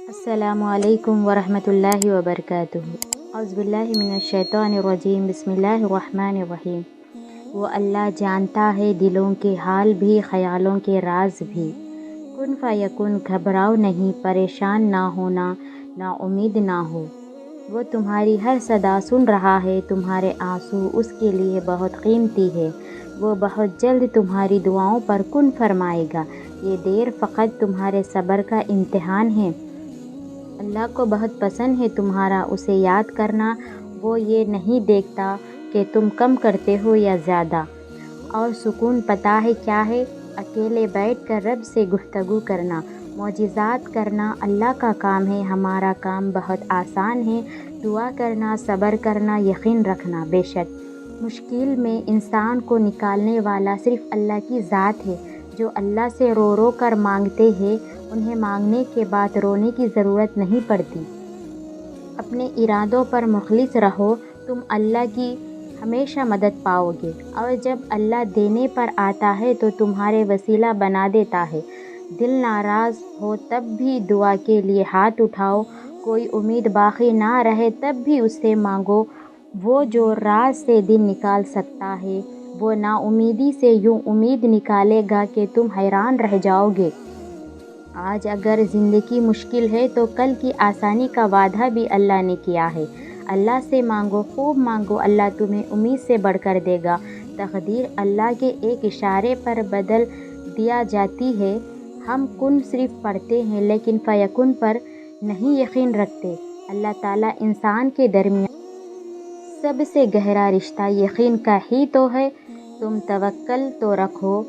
السلام علیکم ورحمۃ اللہ وبرکاتہ۔ اعوذ باللہ من الشیطان الرجیم، بسم اللہ الرحمن الرحیم۔ وہ اللہ جانتا ہے دلوں کے حال بھی، خیالوں کے راز بھی۔ کن فیکن، گھبراؤ نہیں، پریشان نہ ہونا، نا امید نہ ہو۔ وہ تمہاری ہر صدا سن رہا ہے، تمہارے آنسو اس کے لیے بہت قیمتی ہے۔ وہ بہت جلد تمہاری دعاؤں پر کن فرمائے گا۔ یہ دیر فقط تمہارے صبر کا امتحان ہے۔ اللہ کو بہت پسند ہے تمہارا اسے یاد کرنا۔ وہ یہ نہیں دیکھتا کہ تم کم کرتے ہو یا زیادہ۔ اور سکون پتہ ہے کیا ہے؟ اکیلے بیٹھ کر رب سے گفتگو کرنا، معجزات کرنا اللہ کا کام ہے، ہمارا کام بہت آسان ہے۔ دعا کرنا، صبر کرنا، یقین رکھنا۔ بے شک مشکل میں انسان کو نکالنے والا صرف اللہ کی ذات ہے۔ جو اللہ سے رو رو کر مانگتے ہیں انہیں مانگنے کے بعد رونے کی ضرورت نہیں پڑتی۔ اپنے ارادوں پر مخلص رہو، تم اللہ کی ہمیشہ مدد پاؤ گے۔ اور جب اللہ دینے پر آتا ہے تو تمہارے وسیلہ بنا دیتا ہے۔ دل ناراض ہو تب بھی دعا کے لیے ہاتھ اٹھاؤ، کوئی امید باقی نہ رہے تب بھی اس سے مانگو۔ وہ جو راز سے دل نکال سکتا ہے وہ نا امیدی سے یوں امید نکالے گا کہ تم حیران رہ جاؤ گے۔ آج اگر زندگی مشکل ہے تو کل کی آسانی کا وعدہ بھی اللہ نے کیا ہے۔ اللہ سے مانگو، خوب مانگو، اللہ تمہیں امید سے بڑھ کر دے گا۔ تقدیر اللہ کے ایک اشارے پر بدل دیا جاتی ہے۔ ہم کن صرف پڑھتے ہیں لیکن فیکن پر نہیں یقین رکھتے۔ اللہ تعالیٰ انسان کے درمیان سب سے گہرا رشتہ یقین کا ہی تو ہے۔ تم توکل تو رکھو،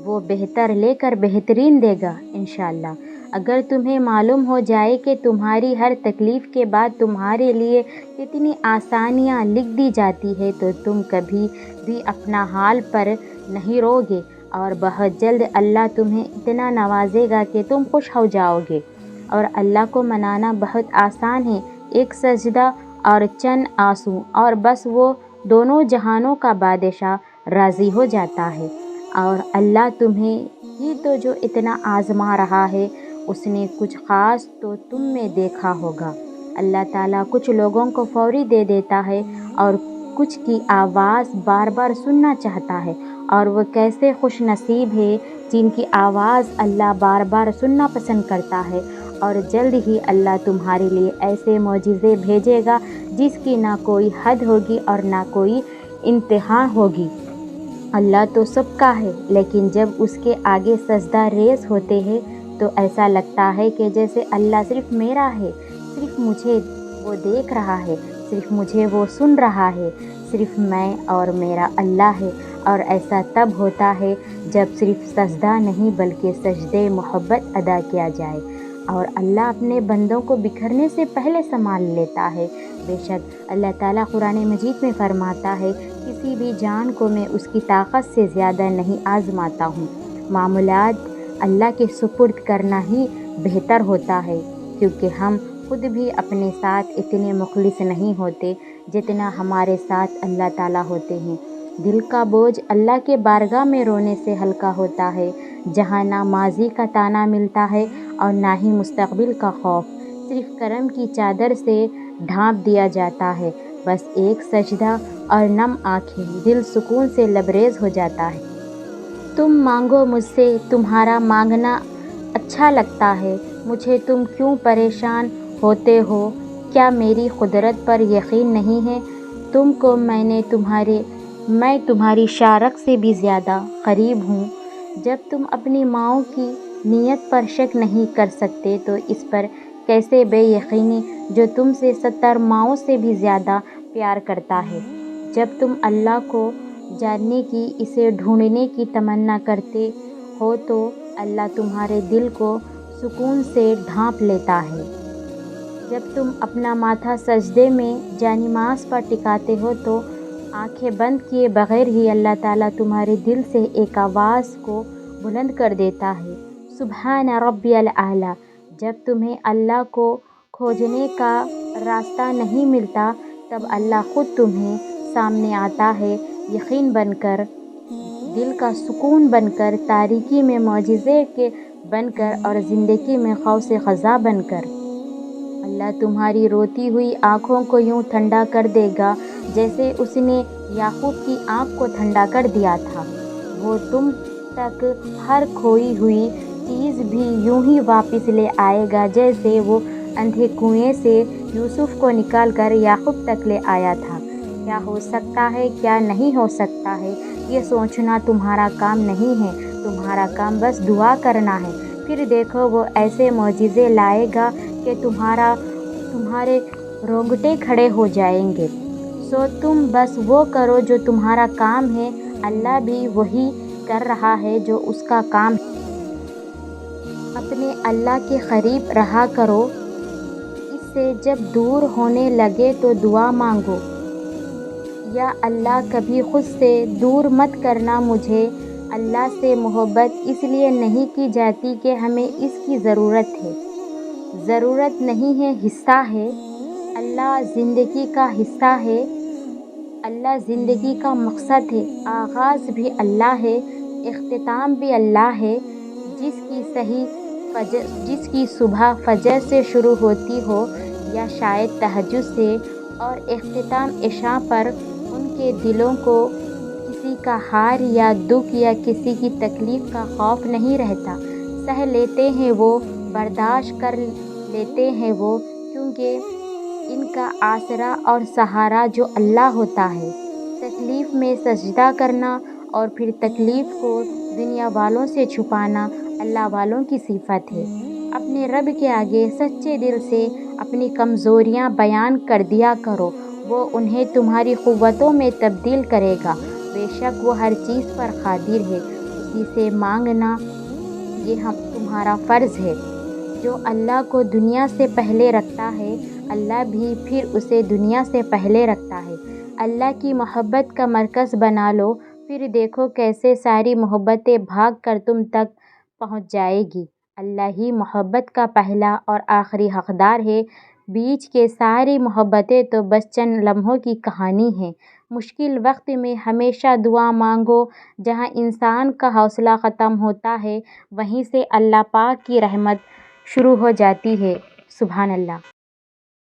وہ بہتر لے کر بہترین دے گا انشاءاللہ۔ اگر تمہیں معلوم ہو جائے کہ تمہاری ہر تکلیف کے بعد تمہارے لیے کتنی آسانیاں لکھ دی جاتی ہے تو تم کبھی بھی اپنا حال پر نہیں رو گے، اور بہت جلد اللہ تمہیں اتنا نوازے گا کہ تم خوش ہو جاؤ گے۔ اور اللہ کو منانا بہت آسان ہے، ایک سجدہ اور چند آنسو اور بس وہ دونوں جہانوں کا بادشاہ راضی ہو جاتا ہے۔ اور اللہ تمہیں ہی تو جو اتنا آزما رہا ہے، اس نے کچھ خاص تو تم میں دیکھا ہوگا۔ اللہ تعالیٰ کچھ لوگوں کو فوری دے دیتا ہے اور کچھ کی آواز بار بار سننا چاہتا ہے، اور وہ کیسے خوش نصیب ہے جن کی آواز اللہ بار بار سننا پسند کرتا ہے۔ اور جلد ہی اللہ تمہارے لیے ایسے معجزے بھیجے گا جس کی نہ کوئی حد ہوگی اور نہ کوئی انتہا ہوگی۔ اللہ تو سب کا ہے، لیکن جب اس کے آگے سجدہ ریز ہوتے ہیں تو ایسا لگتا ہے کہ جیسے اللہ صرف میرا ہے، صرف مجھے وہ دیکھ رہا ہے، صرف مجھے وہ سن رہا ہے، صرف میں اور میرا اللہ ہے۔ اور ایسا تب ہوتا ہے جب صرف سجدہ نہیں بلکہ سجدے محبت ادا کیا جائے، اور اللہ اپنے بندوں کو بکھرنے سے پہلے سنبھال لیتا ہے۔ بے شک اللہ تعالیٰ قرآن مجید میں فرماتا ہے، کسی بھی جان کو میں اس کی طاقت سے زیادہ نہیں آزماتا ہوں۔ معاملات اللہ کے سپرد کرنا ہی بہتر ہوتا ہے، کیونکہ ہم خود بھی اپنے ساتھ اتنے مخلص نہیں ہوتے جتنا ہمارے ساتھ اللہ تعالیٰ ہوتے ہیں۔ دل کا بوجھ اللہ کے بارگاہ میں رونے سے ہلکا ہوتا ہے، جہاں نہ ماضی کا تانا ملتا ہے اور نہ ہی مستقبل کا خوف، صرف کرم کی چادر سے ڈھانپ دیا جاتا ہے۔ بس ایک سجدہ اور نم آنکھیں، دل سکون سے لبریز ہو جاتا ہے۔ تم مانگو مجھ سے، تمہارا مانگنا اچھا لگتا ہے مجھے، تم کیوں پریشان ہوتے ہو؟ کیا میری قدرت پر یقین نہیں ہے تم کو؟ میں تمہاری شارق سے بھی زیادہ قریب ہوں۔ جب تم اپنی ماؤں کی نیت پر شک نہیں کر سکتے تو اس پر کیسے بے یقینی جو تم سے 70 ماؤں سے بھی زیادہ پیار کرتا ہے۔ جب تم اللہ کو جاننے کی، اسے ڈھونڈنے کی تمنا کرتے ہو تو اللہ تمہارے دل کو سکون سے ڈھانپ لیتا ہے۔ جب تم اپنا ماتھا سجدے میں جانماز پر ٹکاتے ہو تو آنکھیں بند کیے بغیر ہی اللہ تعالیٰ تمہارے دل سے ایک آواز کو بلند کر دیتا ہے، سبحان ربی الاعلیٰ۔ جب تمہیں اللہ کو کھوجنے کا راستہ نہیں ملتا تب اللہ خود تمہیں سامنے آتا ہے، یقین بن کر، دل کا سکون بن کر، تاریکی میں معجزے کے بن کر، اور زندگی میں قوس قزح بن کر۔ اللہ تمہاری روتی ہوئی آنکھوں کو یوں ٹھنڈا کر دے گا جیسے اس نے یعقوب کی آنکھ کو ٹھنڈا کر دیا تھا۔ وہ تم تک ہر کھوئی ہوئی چیز بھی یوں ہی واپس لے آئے گا جیسے وہ اندھے کنویں سے یوسف کو نکال کر یعقوب تک لے آیا تھا۔ کیا ہو سکتا ہے، کیا نہیں ہو سکتا ہے، یہ سوچنا تمہارا کام نہیں ہے، تمہارا کام بس دعا کرنا ہے۔ پھر دیکھو وہ ایسے معجزے لائے گا کہ تمہارے رونگٹے کھڑے ہو جائیں گے۔ سو تم بس وہ کرو جو تمہارا کام ہے، اللہ بھی وہی کر رہا ہے جو اس کا کام ہے۔ اپنے اللہ کے قریب رہا کرو، اس سے جب دور ہونے لگے تو دعا مانگو، یا اللہ کبھی خود سے دور مت کرنا مجھے۔ اللہ سے محبت اس لیے نہیں کی جاتی کہ ہمیں اس کی ضرورت ہے، ضرورت نہیں ہے، حصہ ہے۔ اللہ زندگی کا حصہ ہے، اللہ زندگی کا مقصد ہے۔ آغاز بھی اللہ ہے، اختتام بھی اللہ ہے۔ جس کی صبح فجر سے شروع ہوتی ہو یا شاید تہجد سے، اور اختتام عشاء پر، ان کے دلوں کو کسی کا ہار یا دکھ یا کسی کی تکلیف کا خوف نہیں رہتا۔ سہ لیتے ہیں وہ، برداشت کر لیتے ہیں وہ، کیونکہ ان کا آسرا اور سہارا جو اللہ ہوتا ہے۔ تکلیف میں سجدہ کرنا اور پھر تکلیف کو دنیا والوں سے چھپانا اللہ والوں کی صفت ہے۔ اپنے رب کے آگے سچے دل سے اپنی کمزوریاں بیان کر دیا کرو، وہ انہیں تمہاری قوتوں میں تبدیل کرے گا۔ بے شک وہ ہر چیز پر قادر ہے۔ اسی سے مانگنا یہ تمہارا فرض ہے۔ جو اللہ کو دنیا سے پہلے رکھتا ہے، اللہ بھی پھر اسے دنیا سے پہلے رکھتا ہے۔ اللہ کی محبت کا مرکز بنا لو، پھر دیکھو کیسے ساری محبتیں بھاگ کر تم تک پہنچ جائیں گی۔ اللہ ہی محبت کا پہلا اور آخری حقدار ہے، بیچ کے ساری محبتیں تو بس چند لمحوں کی کہانی ہیں۔ مشکل وقت میں ہمیشہ دعا مانگو، جہاں انسان کا حوصلہ ختم ہوتا ہے وہیں سے اللہ پاک کی رحمت شروع ہو جاتی ہے۔ سبحان اللہ۔